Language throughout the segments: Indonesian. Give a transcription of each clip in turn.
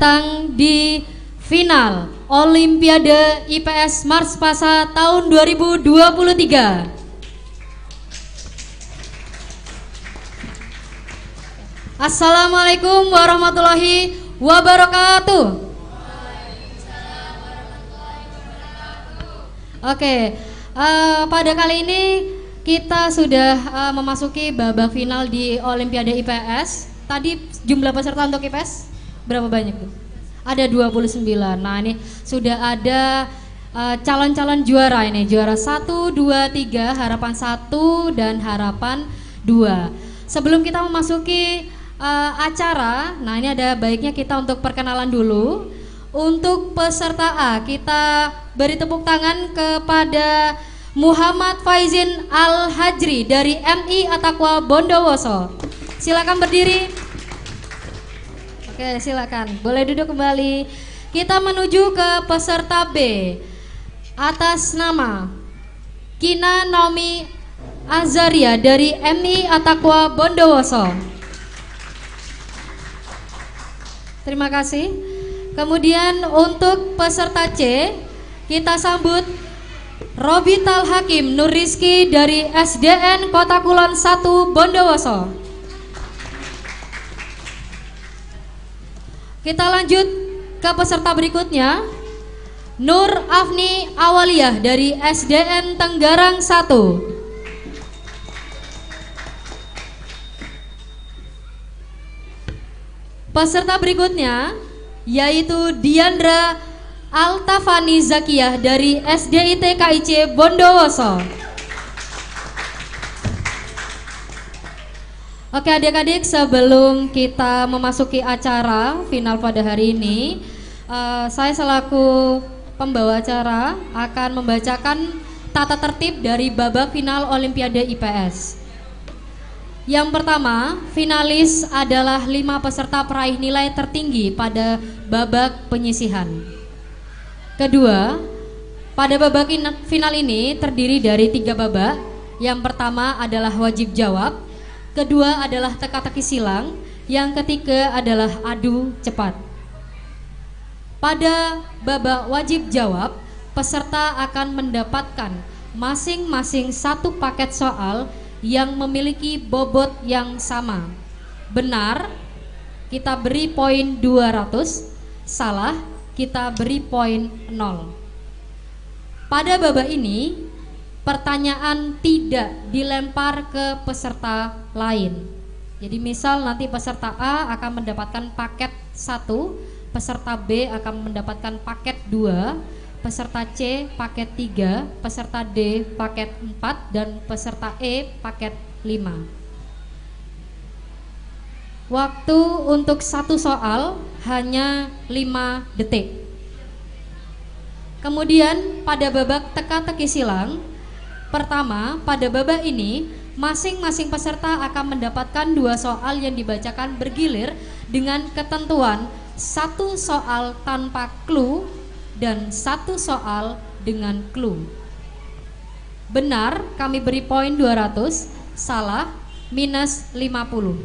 tentang di final Olimpiade IPS Mars Pasa tahun 2023. Assalamualaikum warahmatullahi wabarakatuh. Oke, pada kali ini kita sudah memasuki babak final di Olimpiade IPS. Tadi jumlah peserta untuk IPS berapa banyak tuh? Ada 29. Nah ini sudah ada calon-calon juara ini. Juara 1, 2, 3, harapan 1 dan harapan 2. Sebelum kita memasuki acara, nah ini ada baiknya kita untuk perkenalan dulu. Untuk peserta A, kita beri tepuk tangan kepada Muhammad Faizin Al-Hajri dari MI Attaqwa Bondowoso. Silakan berdiri. Oke, silakan. Boleh duduk kembali. Kita menuju ke peserta B. Atas nama Kina Naomi Azaria dari MI Attaqwa Bondowoso. Terima kasih. Kemudian untuk peserta C, kita sambut Robital Hakim Nur Rizky dari SDN Kota Kulon 1 Bondowoso. Kita lanjut ke peserta berikutnya, Nur Afni Awaliyah dari SDN Tenggarang 1. Peserta berikutnya yaitu Diandra Altafani Zakiyah dari SDIT KIC Bondowoso. Oke adik-adik, sebelum kita memasuki acara final pada hari ini, saya selaku pembawa acara akan membacakan tata tertib dari babak final Olimpiade IPS. Yang pertama, finalis adalah 5 peserta peraih nilai tertinggi pada babak penyisihan. Kedua, pada babak final ini terdiri dari 3 babak. Yang pertama adalah wajib jawab, kedua adalah teka-teki silang, yang ketiga adalah adu cepat. Pada babak wajib jawab, peserta akan mendapatkan masing-masing 1 paket soal yang memiliki bobot yang sama. Benar, kita beri poin 200, salah, kita beri poin 0. Pada babak ini, pertanyaan tidak dilempar ke peserta lain. Jadi misal nanti peserta A akan mendapatkan paket 1, peserta B akan mendapatkan paket 2, peserta C paket 3, peserta D paket 4, dan peserta E paket 5. Waktu untuk 1 soal hanya 5 detik. Kemudian pada babak teka-teki silang, pertama pada babak ini masing-masing peserta akan mendapatkan 2 soal yang dibacakan bergilir dengan ketentuan 1 soal tanpa clue dan 1 soal dengan clue. Benar, kami beri poin 200, salah minus 50.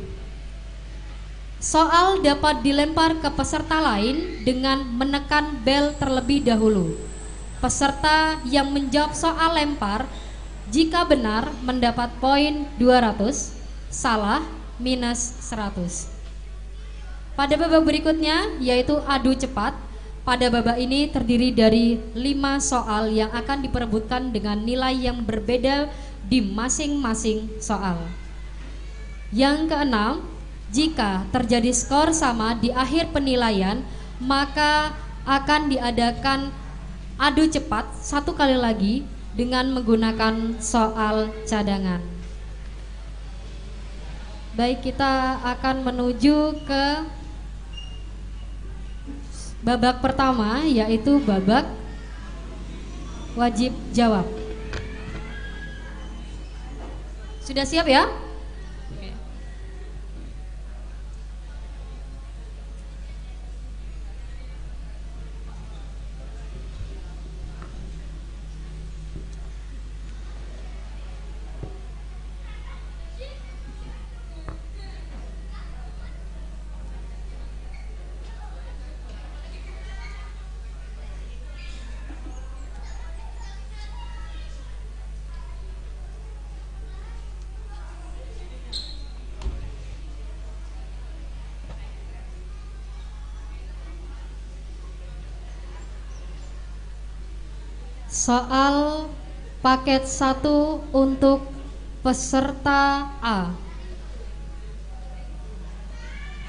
Soal dapat dilempar ke peserta lain dengan menekan bel terlebih dahulu. Peserta yang menjawab soal lempar jika benar mendapat poin 200, salah minus 100. Pada babak berikutnya yaitu adu cepat. Pada babak ini terdiri dari 5 soal yang akan diperebutkan dengan nilai yang berbeda di masing-masing soal. Yang keenam, jika terjadi skor sama di akhir penilaian, maka akan diadakan adu cepat 1 kali lagi dengan menggunakan soal cadangan. Baik, kita akan menuju ke babak pertama, yaitu babak wajib jawab. Sudah siap ya? Soal paket 1 untuk peserta A.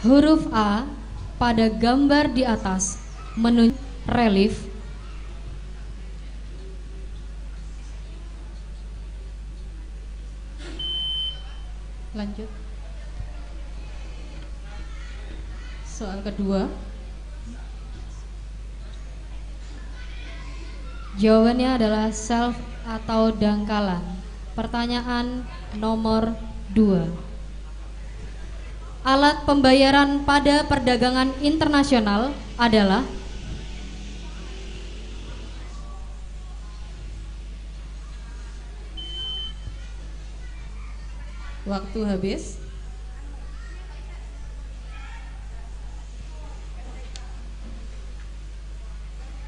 Huruf A pada gambar di atas menunjuk relief. Lanjut. Soal kedua. Jawabannya adalah self atau dangkalan. Pertanyaan nomor 2. Alat pembayaran pada perdagangan internasional adalah waktu habis.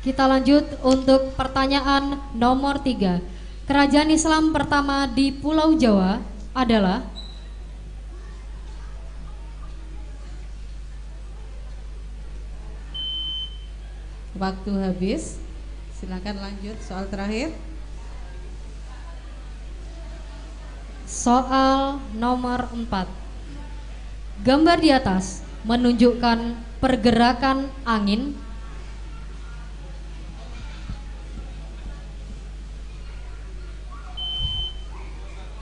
Kita lanjut untuk pertanyaan nomor 3. Kerajaan Islam pertama di Pulau Jawa adalah waktu habis. Silakan lanjut soal terakhir. Soal nomor 4. Gambar di atas menunjukkan pergerakan angin.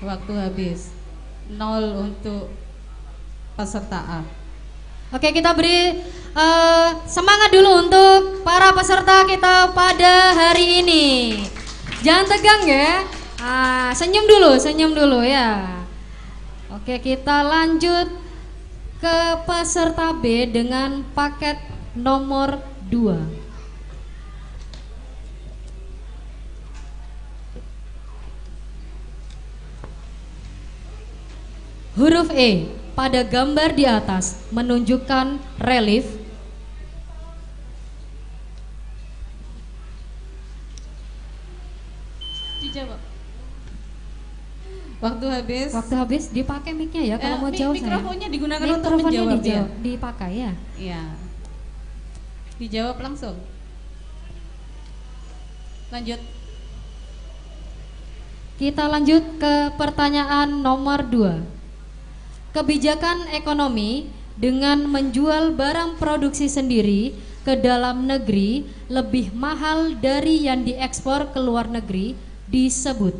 Waktu habis. 0 untuk peserta A. Oke, kita beri semangat dulu untuk para peserta kita pada hari ini. Jangan tegang ya. Senyum dulu ya. Oke, kita lanjut ke peserta B dengan paket nomor 2. Huruf E pada gambar di atas menunjukkan relief. Dijawab. Waktu habis. Waktu habis. Dipakai mic-nya ya kalau mau jawab. Mikrofonnya digunakan untuk mikrofonnya menjawab ya. Dipakai ya. Iya. Dijawab langsung. Lanjut. Kita lanjut ke pertanyaan nomor 2. Kebijakan ekonomi dengan menjual barang produksi sendiri ke dalam negeri lebih mahal dari yang diekspor ke luar negeri disebut.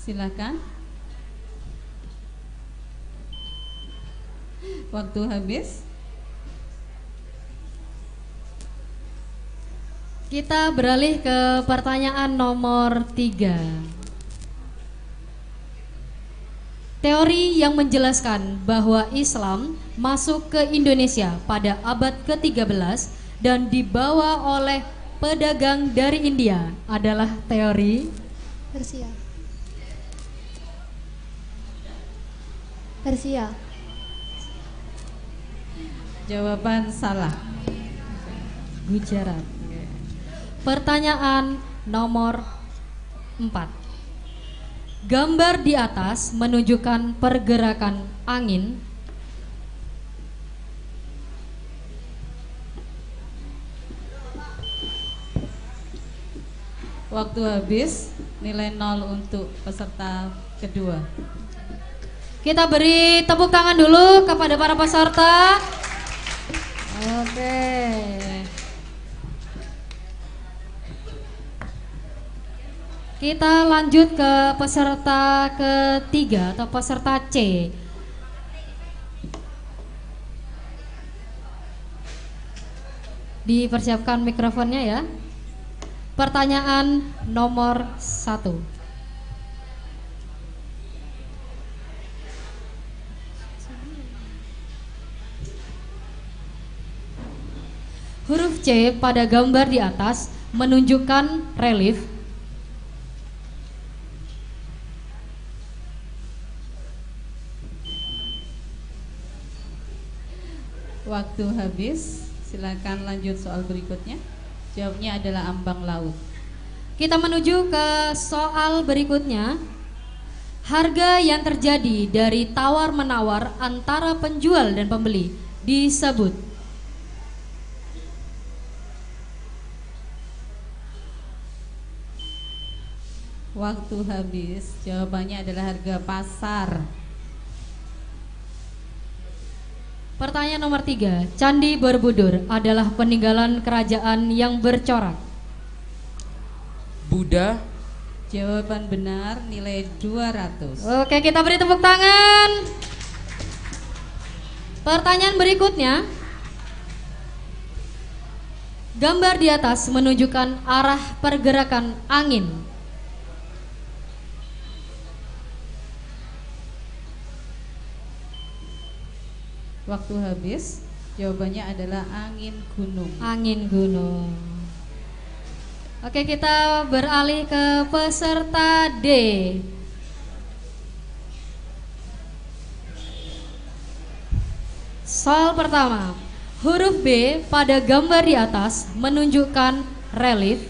Silakan. Waktu habis. Kita beralih ke pertanyaan nomor 3. Teori yang menjelaskan bahwa Islam masuk ke Indonesia pada abad ke-13 dan dibawa oleh pedagang dari India adalah teori Persia. Persia. Jawaban salah. Gujarat. Pertanyaan nomor 4. Gambar di atas menunjukkan pergerakan angin. Waktu habis. Nilai 0 untuk peserta kedua. Kita beri tepuk tangan dulu kepada para peserta. Oke. Kita lanjut ke peserta ketiga atau peserta C. Dipersiapkan mikrofonnya ya. Pertanyaan nomor 1. Huruf C pada gambar di atas menunjukkan relief. Waktu habis. Silakan lanjut soal berikutnya. Jawabnya adalah ambang laut. Kita menuju ke soal berikutnya. Harga yang terjadi dari tawar-menawar antara penjual dan pembeli disebut. Waktu habis. Jawabannya adalah harga pasar. Pertanyaan nomor 3. Candi Borobudur adalah peninggalan kerajaan yang bercorak. Buddha. Jawaban benar, nilai 200. Oke, kita beri tepuk tangan. Pertanyaan berikutnya. Gambar di atas menunjukkan arah pergerakan angin. Waktu habis. Jawabannya adalah angin gunung. Angin gunung. Oke, kita beralih ke peserta D. Soal pertama. Huruf B pada gambar di atas menunjukkan relief.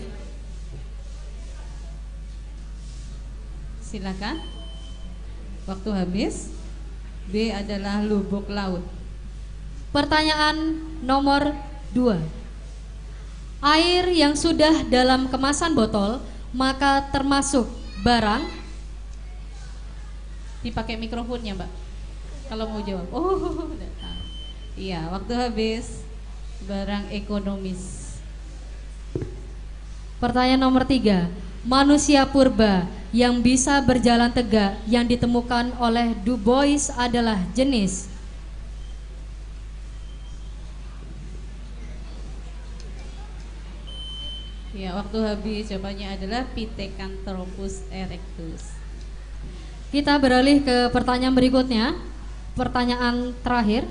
Silakan. Waktu habis. B adalah lubuk laut. Pertanyaan nomor 2. Air yang sudah dalam kemasan botol maka termasuk barang. Dipakai mikrofonnya, Mbak. Kalau mau jawab. Oh, datang. Iya, waktu habis. Barang ekonomis. Pertanyaan nomor 3. Manusia purba yang bisa berjalan tegak yang ditemukan oleh Du Bois adalah jenis. Ya, waktu habis. Jawabannya adalah Pithecanthropus erectus. Kita beralih ke pertanyaan berikutnya. Pertanyaan terakhir.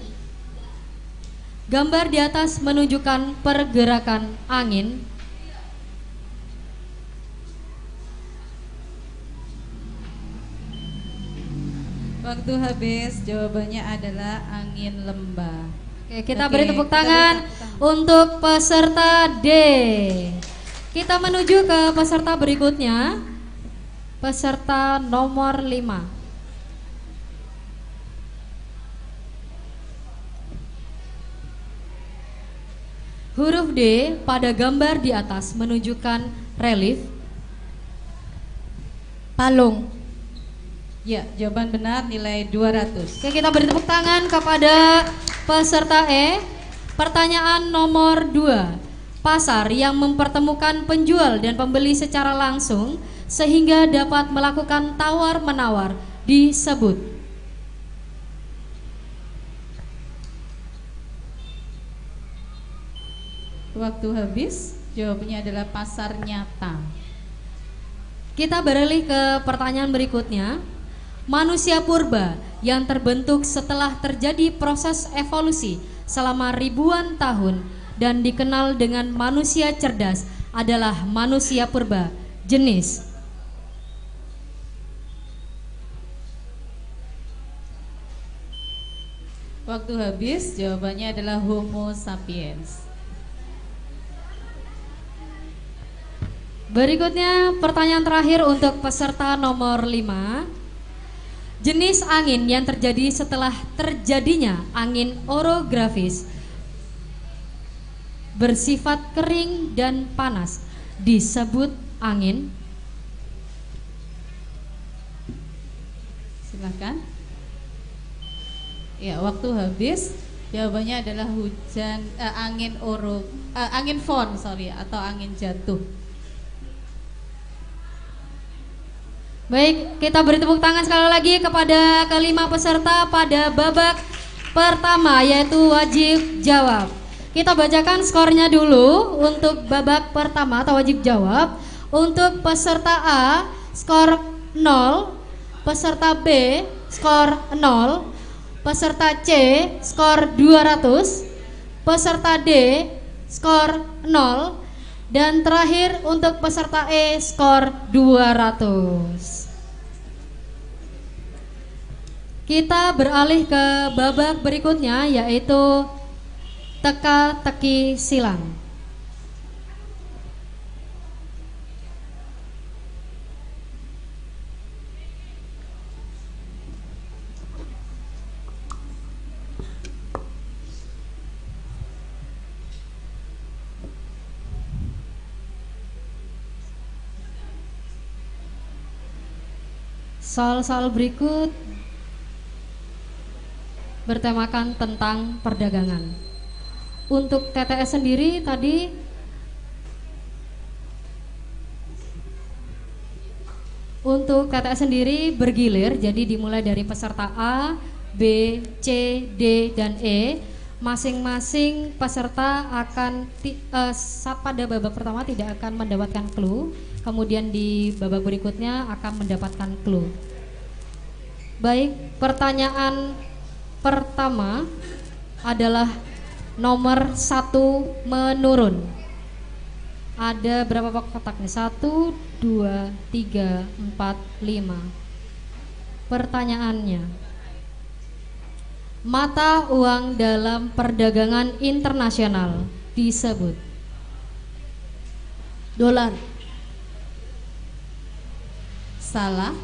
Gambar di atas menunjukkan pergerakan angin. Waktu habis. Jawabannya adalah angin lembah. Oke, kita Oke, beri tepuk kita tangan beri tepuk tangan. untuk peserta D. Kita menuju ke peserta berikutnya. Peserta nomor 5. Huruf D pada gambar di atas menunjukkan relief. Palung. Ya, jawaban benar, nilai 200. Oke, kita beri tepuk tangan kepada peserta E. Pertanyaan nomor 2. Pasar yang mempertemukan penjual dan pembeli secara langsung sehingga dapat melakukan tawar-menawar disebut. Waktu habis. Jawabannya adalah pasar nyata. Kita beralih ke pertanyaan berikutnya. Manusia purba yang terbentuk setelah terjadi proses evolusi selama ribuan tahun dan dikenal dengan manusia cerdas adalah manusia purba jenis. Waktu habis. Jawabannya adalah Homo sapiens. Berikutnya pertanyaan terakhir untuk peserta nomor 5. Jenis angin yang terjadi setelah terjadinya angin orografis bersifat kering dan panas disebut angin. Silakan. Ya, waktu habis. Jawabannya adalah angin fon, atau angin jatuh. Baik, kita beri tepuk tangan sekali lagi kepada kelima peserta pada babak pertama, yaitu wajib jawab. Kita bacakan skornya dulu untuk babak pertama atau wajib jawab. Untuk peserta A skor 0, peserta B skor 0, peserta C skor 200, peserta D skor 0, dan terakhir untuk peserta E skor 200. Kita beralih ke babak berikutnya, yaitu teka-teki silang. Soal-soal berikut bertemakan tentang perdagangan. Untuk TTS sendiri tadi bergilir, jadi dimulai dari peserta A, B, C, D, dan E. Masing-masing peserta akan pada babak pertama tidak akan mendapatkan clue, kemudian di babak berikutnya akan mendapatkan clue. Baik, pertanyaan pertama adalah nomor 1 menurun. Ada berapa kotak nih? 1, 2, 3, 4, 5. Pertanyaannya, mata uang dalam perdagangan internasional disebut Dolar. Salah.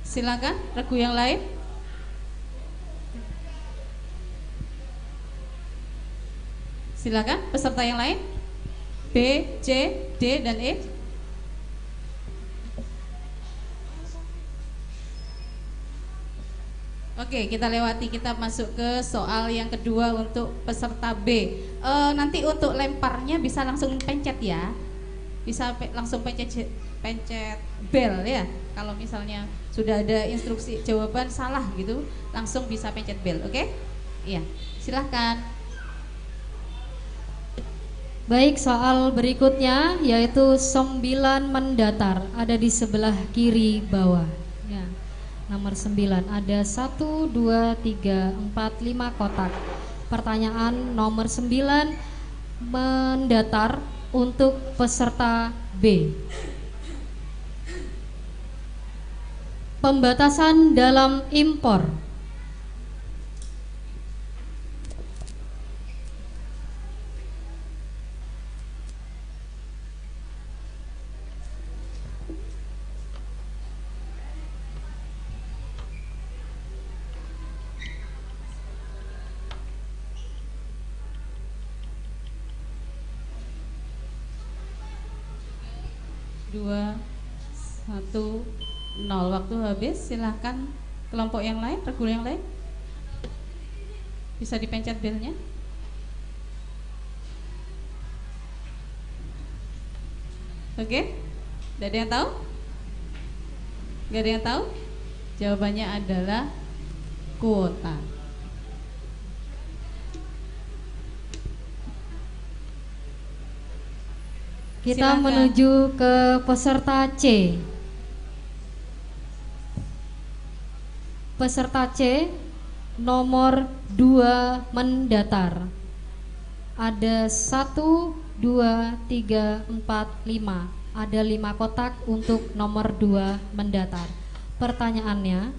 Silakan regu yang lain. Silakan peserta yang lain. B, C, D, dan E. Oke, kita lewati, kita masuk ke soal yang kedua untuk peserta B. Nanti untuk lemparnya bisa langsung pencet ya. Bisa langsung pencet bel ya. Kalau misalnya sudah ada instruksi jawaban salah gitu, langsung bisa pencet bel, oke? Iya, silahkan. Baik, soal berikutnya yaitu 9 mendatar, ada di sebelah kiri bawah ya. Nomor 9 ada 1, 2, 3, 4, 5 kotak. Pertanyaan nomor 9 mendatar untuk peserta B. Pembatasan dalam impor. Dua, 1, 0. Waktu habis. Silahkan kelompok yang lain, regu yang lain. Bisa dipencet belnya. Oke, tidak ada yang tahu? Gak ada yang tahu? Jawabannya adalah kuota. Kita Silakan. menuju ke peserta C. Peserta C nomor 2 mendatar. Ada 1, 2, 3, 4, 5. Ada 5 kotak untuk nomor 2 mendatar. Pertanyaannya,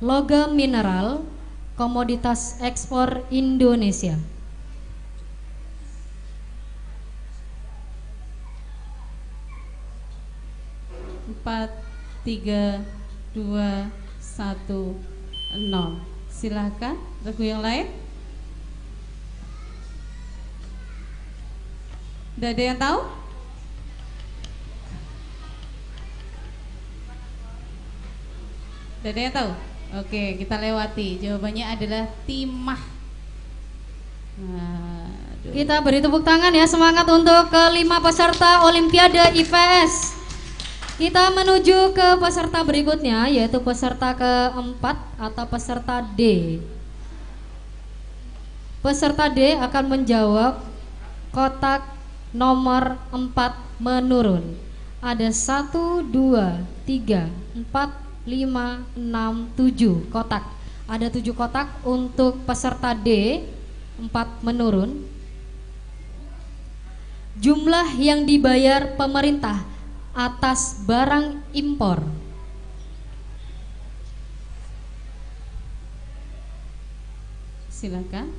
logam mineral komoditas ekspor Indonesia. 4, 3, 2, 1, 0. Silahkan regu yang lain. Tidak ada yang tahu? Tidak ada yang tahu? Oke, kita lewati. Jawabannya adalah timah. Kita beri tepuk tangan ya, semangat untuk kelima peserta Olimpiade IPS. Kita menuju ke peserta berikutnya, yaitu peserta keempat atau peserta D. Peserta D akan menjawab kotak nomor 4 menurun. Ada 1, 2, 3, 4, 5, 6, 7 kotak. Ada 7 kotak untuk peserta D, 4 menurun. Jumlah yang dibayar pemerintah atas barang impor. Silakan.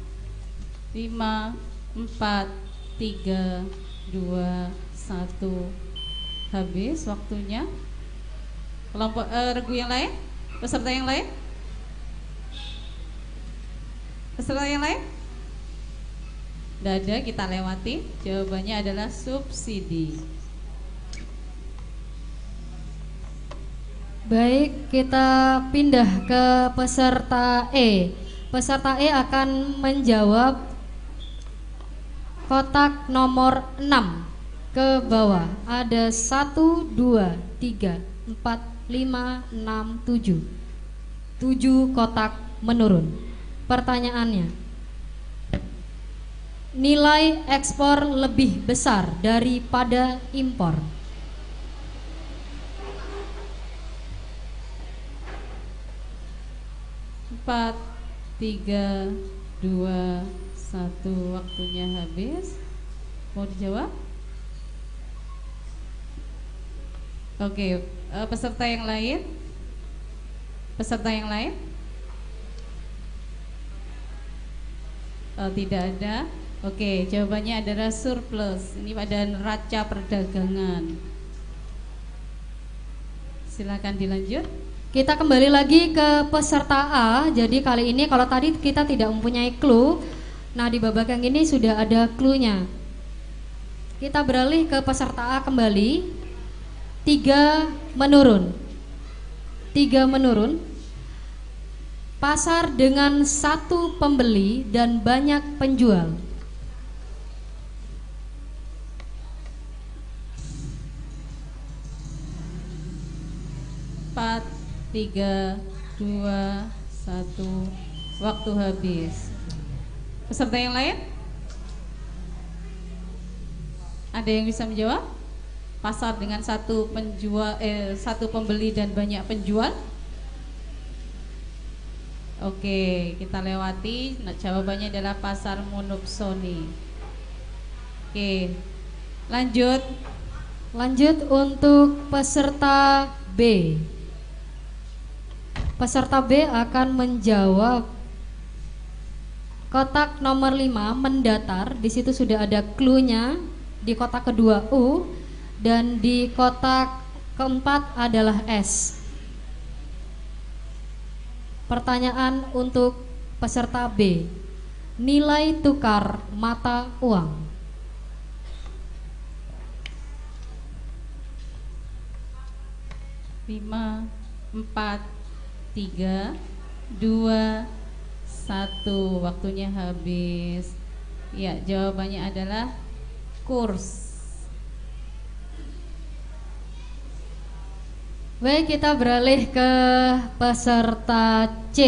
5, 4, 3, 2, 1. Habis waktunya. Kelompok regu yang lain, peserta yang lain. Peserta yang lain? Tidak ada, kita lewati. Jawabannya adalah subsidi. Baik, kita pindah ke peserta E. Peserta E akan menjawab kotak nomor 6 ke bawah. Ada 1, 2, 3, 4, 5, 6, 7. 7 kotak menurun. Pertanyaannya, nilai ekspor lebih besar daripada impor. Empat, 3, 2, 1. Waktunya habis. Mau dijawab? Oke, peserta yang lain? Peserta yang lain? Tidak ada. Oke, jawabannya adalah surplus. Ini pada neraca perdagangan. Silakan dilanjut. Kita kembali lagi ke peserta A. Jadi kali ini kalau tadi kita tidak mempunyai clue, nah di babak yang ini sudah ada clue-nya. Kita beralih ke peserta A kembali. 3 menurun. 3 menurun. Pasar dengan 1 pembeli dan banyak penjual. 4, 3, 2, 1. Waktu habis. Peserta yang lain? Ada yang bisa menjawab? Pasar dengan 1 pembeli dan banyak penjual. Oke, kita lewati. Nah, jawabannya adalah pasar monopsoni. Oke, lanjut. Lanjut untuk peserta B. Peserta B akan menjawab kotak nomor 5 mendatar. Di situ sudah ada clue-nya. Di kotak kedua U dan di kotak keempat adalah S. Pertanyaan untuk peserta B. Nilai tukar mata uang. Lima, 4, 3, 2, 1. Waktunya habis. Ya, jawabannya adalah kurs. Baik, kita beralih ke peserta C.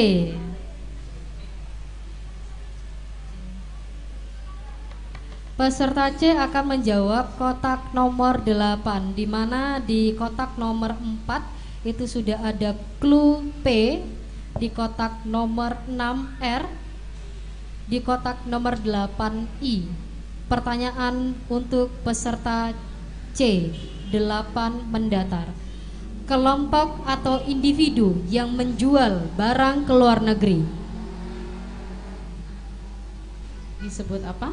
Peserta C akan menjawab kotak nomor 8, di mana di kotak nomor 4 itu sudah ada clue P, di kotak nomor 6 R, di kotak nomor 8 I. Pertanyaan untuk peserta C, 8 mendatar. Kelompok atau individu yang menjual barang ke luar negeri disebut apa?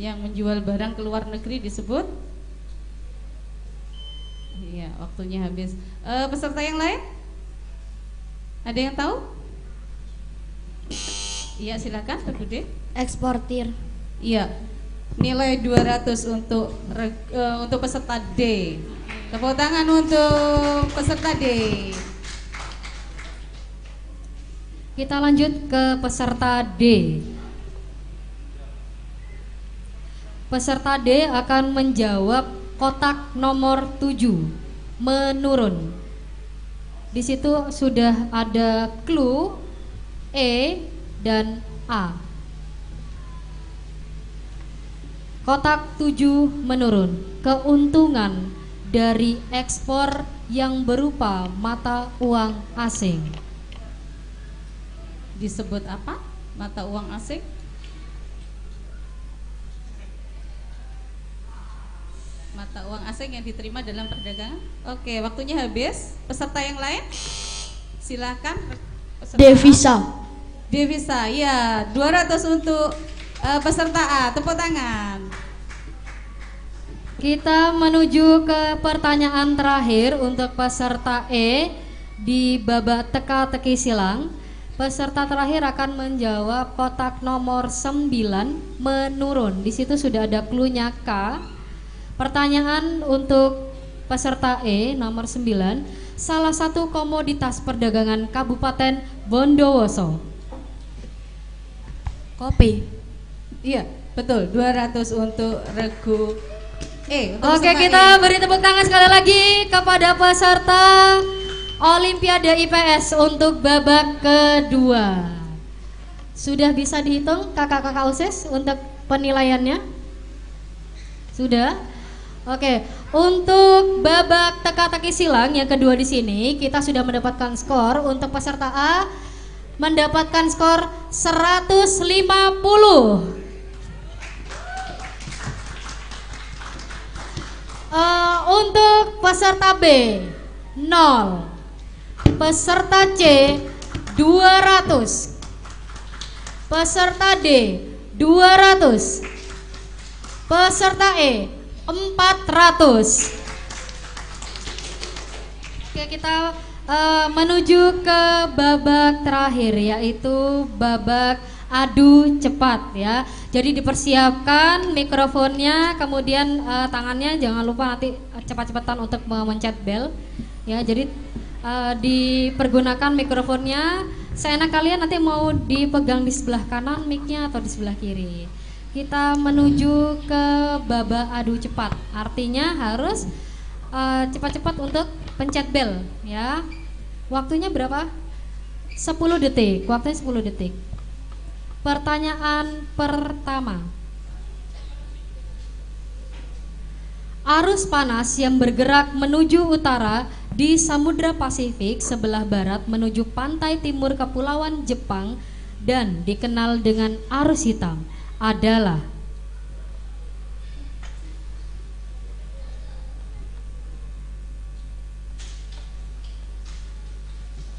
Yang menjual barang ke luar negeri disebut? Iya, waktunya habis. Peserta yang lain? Ada yang tahu? Iya, silakan, Pak Bude. Eksportir. Iya. Nilai 200 untuk peserta D. Tepuk tangan untuk peserta D. Kita lanjut ke peserta D. Peserta D akan menjawab kotak nomor 7, menurun. Di situ sudah ada clue E dan A. Kotak 7 menurun. Keuntungan dari ekspor yang berupa mata uang asing. Disebut apa? Mata uang asing? Mata uang asing yang diterima dalam perdagangan. Oke, waktunya habis. Peserta yang lain? Silakan. Peserta Devisa. Devisa, ya. 200 untuk peserta A. Tepuk tangan. Kita menuju ke pertanyaan terakhir untuk peserta E di babak teka-teki silang. Peserta terakhir akan menjawab kotak nomor 9 menurun. Di situ sudah ada clue-nya K. Pertanyaan untuk peserta E nomor 9, salah satu komoditas perdagangan Kabupaten Bondowoso. Kopi. Iya, betul. 200 untuk regu E. Oke, kita beri tepuk tangan sekali lagi kepada peserta Olimpiade IPS untuk babak kedua. Sudah bisa dihitung kakak-kakak OSIS untuk penilaiannya? Sudah? Oke, untuk babak teka-teki silang yang kedua di sini kita sudah mendapatkan skor. Untuk peserta A mendapatkan skor 150. Untuk peserta B 0. Peserta C 200. Peserta D 200. Peserta E 400. Oke, kita menuju ke babak terakhir, yaitu babak adu cepat ya. Jadi dipersiapkan mikrofonnya, kemudian tangannya jangan lupa nanti cepat-cepatan untuk memencet bel ya. Jadi dipergunakan mikrofonnya seenak kalian, nanti mau dipegang di sebelah kanan mic-nya atau di sebelah kiri. Kita menuju ke babak adu cepat, artinya harus cepat-cepat untuk pencet bel ya. Waktunya berapa? 10 detik, waktunya 10 detik. Pertanyaan pertama, arus panas yang bergerak menuju utara di Samudra Pasifik sebelah barat menuju pantai timur Kepulauan Jepang dan dikenal dengan arus hitam adalah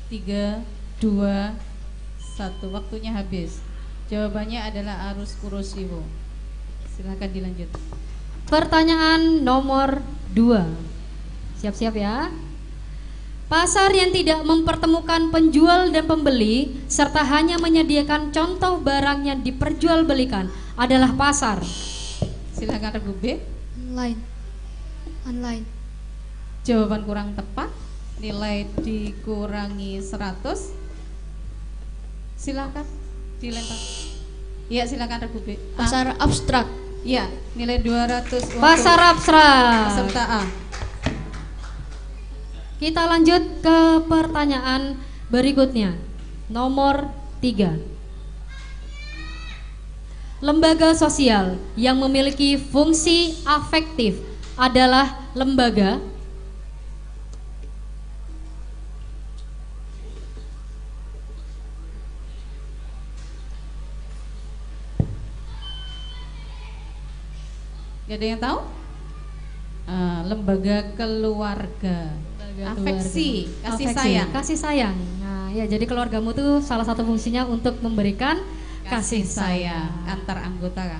3, 2, 1. Waktunya habis. Jawabannya adalah arus Kuroshio. Silakan dilanjut. Pertanyaan nomor 2. Siap-siap ya. Pasar yang tidak mempertemukan penjual dan pembeli serta hanya menyediakan contoh barang yang diperjualbelikan adalah pasar. Silakan regu B. Online. Jawaban kurang tepat. Nilai dikurangi 100. Silakan dilempar. Iya, silakan regu B. Pasar abstrak. Iya, nilai 200 untuk Pasar abstrak. peserta A. Kita lanjut ke pertanyaan berikutnya. Nomor 3. Lembaga sosial yang memiliki fungsi afektif adalah lembaga Gak ada yang tahu? Lembaga keluarga. Afeksi, kasih Afeksi, sayang. kasih sayang. Nah, ya, jadi keluargamu tuh salah satu fungsinya untuk memberikan kasih sayang antar anggota.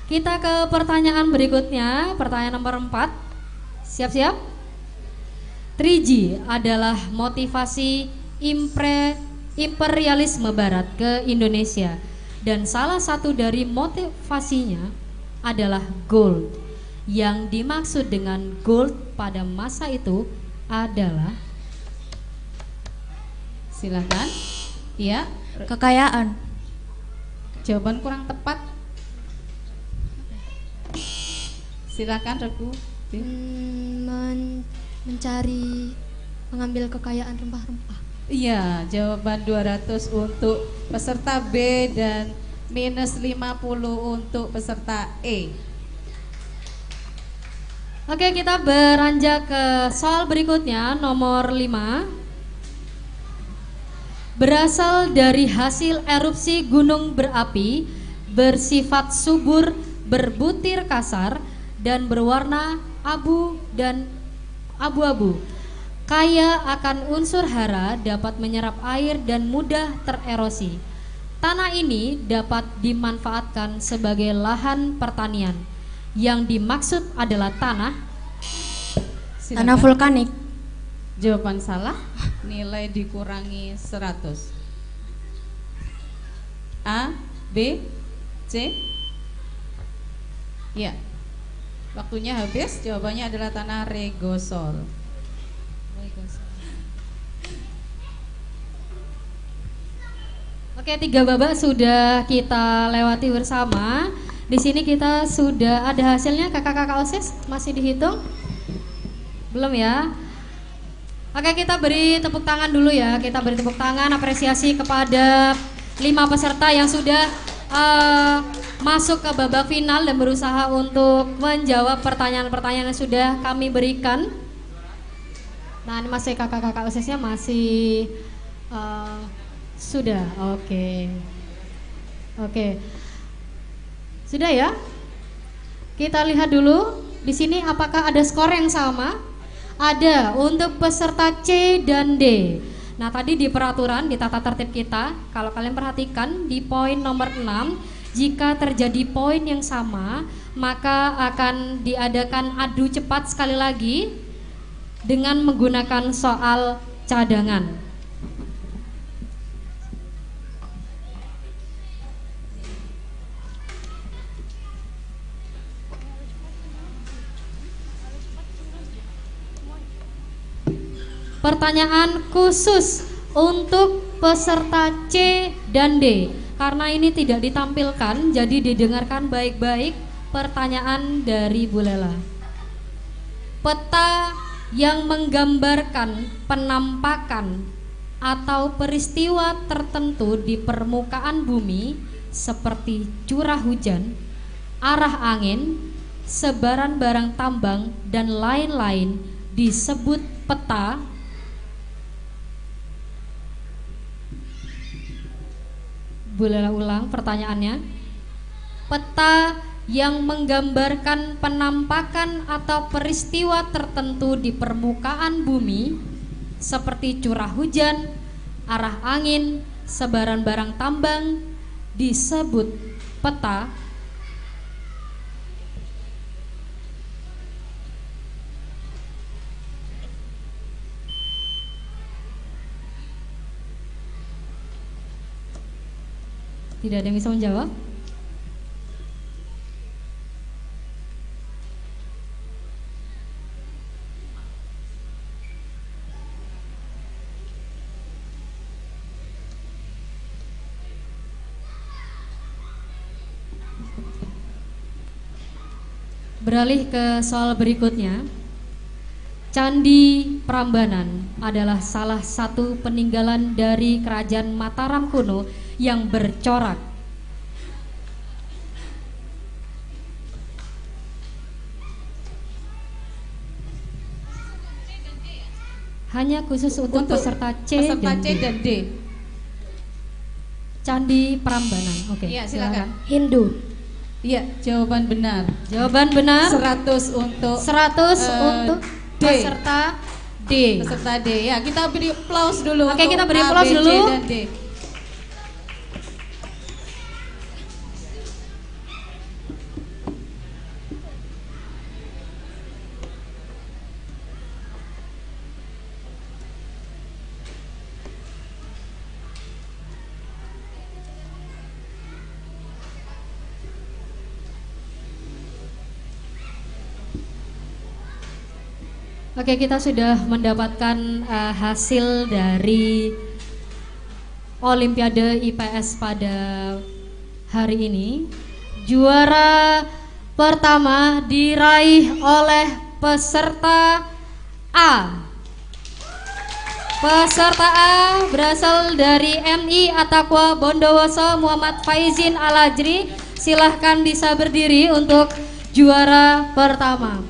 Kita ke pertanyaan berikutnya, pertanyaan nomor 4. Siap-siap? 3G adalah motivasi imperialisme barat ke Indonesia, dan salah satu dari motivasinya adalah gold. Yang dimaksud dengan gold pada masa itu adalah, silakan. Ya, Kekayaan. jawaban kurang tepat. Silakan regu. Mencari, mengambil kekayaan rempah-rempah. Iya, jawaban 200 untuk peserta B dan minus 50 untuk peserta E. oke, kita beranjak ke soal berikutnya, nomor 5. Berasal dari hasil erupsi gunung berapi, bersifat subur, berbutir kasar, dan berwarna abu dan abu-abu. Kaya akan unsur hara, dapat menyerap air dan mudah tererosi. Tanah ini dapat dimanfaatkan sebagai lahan pertanian. Yang dimaksud adalah tanah Tanah vulkanik. Jawaban salah. Nilai dikurangi 100. A, B, C? Ya. Waktunya habis. Jawabannya adalah tanah Regosol. Oke, 3 babak sudah kita lewati bersama. Di sini kita sudah ada hasilnya. Kakak-kakak OSIS masih dihitung? Belum ya? Oke, kita beri tepuk tangan dulu ya. Kita beri tepuk tangan apresiasi kepada 5 peserta yang sudah masuk ke babak final dan berusaha untuk menjawab pertanyaan-pertanyaan yang sudah kami berikan. Nah, ini masih kakak-kakak OSISnya masih sudah. Oke. Sudah ya? Kita lihat dulu di sini apakah ada skor yang sama? Ada untuk peserta C dan D. Nah, tadi di peraturan di tata tertib kita, kalau kalian perhatikan di poin nomor 6, jika terjadi poin yang sama, maka akan diadakan adu cepat sekali lagi dengan menggunakan soal cadangan. Pertanyaan khusus untuk peserta C dan D. Karena ini tidak ditampilkan, jadi didengarkan baik-baik pertanyaan dari Bu Lela. Peta yang menggambarkan penampakan atau peristiwa tertentu di permukaan bumi seperti curah hujan, arah angin, sebaran barang tambang, dan lain-lain disebut peta. Boleh ulang pertanyaannya. Peta yang menggambarkan penampakan atau peristiwa tertentu di permukaan bumi seperti curah hujan, arah angin, sebaran barang tambang disebut peta. Tidak ada yang bisa menjawab? Beralih ke soal berikutnya. Candi Prambanan adalah salah satu peninggalan dari Kerajaan Mataram kuno yang bercorak. Hanya khusus untuk peserta C dan D. Candi Prambanan. Oke. Iya, silakan. Hindu. Iya, jawaban benar. Jawaban benar. 100 untuk untuk D. peserta D. Peserta D. Ya, kita beri applause dulu. Oke, kita beri A, applause B, C, dulu. dan D. Oke, kita sudah mendapatkan hasil dari Olimpiade IPS pada hari ini. Juara pertama diraih oleh peserta A. Peserta A berasal dari MI Attaqwa Bondowoso Muhammad Faizin Al-Ajri. Silahkan bisa berdiri untuk juara pertama.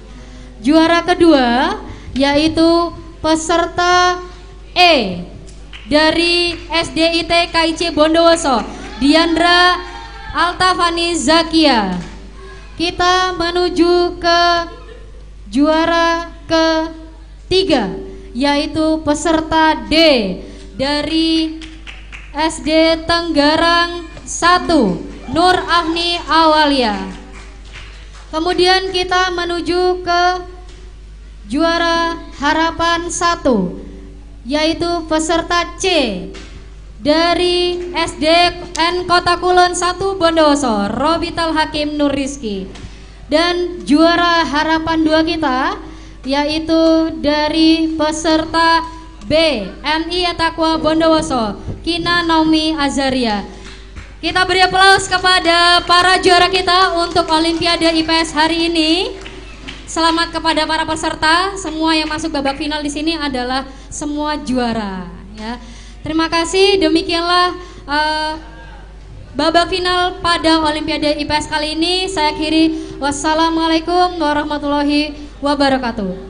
Juara kedua yaitu peserta E dari SDIT KIC Bondowoso, Diandra Altafani Zakia. Kita menuju ke juara ketiga yaitu peserta D dari SD Tenggarang 1, Nur Afni Awalia. Kemudian kita menuju ke juara harapan 1 yaitu peserta C dari SDN Kota Kulon 1 Bondowoso, Robital Hakim Nur Rizky. Dan juara harapan 2 kita yaitu dari peserta B, MI Etakwa Bondowoso, Kina Naomi Azaria. Kita beri aplaus kepada para juara kita untuk Olimpiade IPS hari ini. Selamat kepada para peserta, semua yang masuk babak final di sini adalah semua juara ya. Terima kasih, demikianlah babak final pada Olimpiade IPS kali ini. Saya akhiri, wassalamualaikum warahmatullahi wabarakatuh.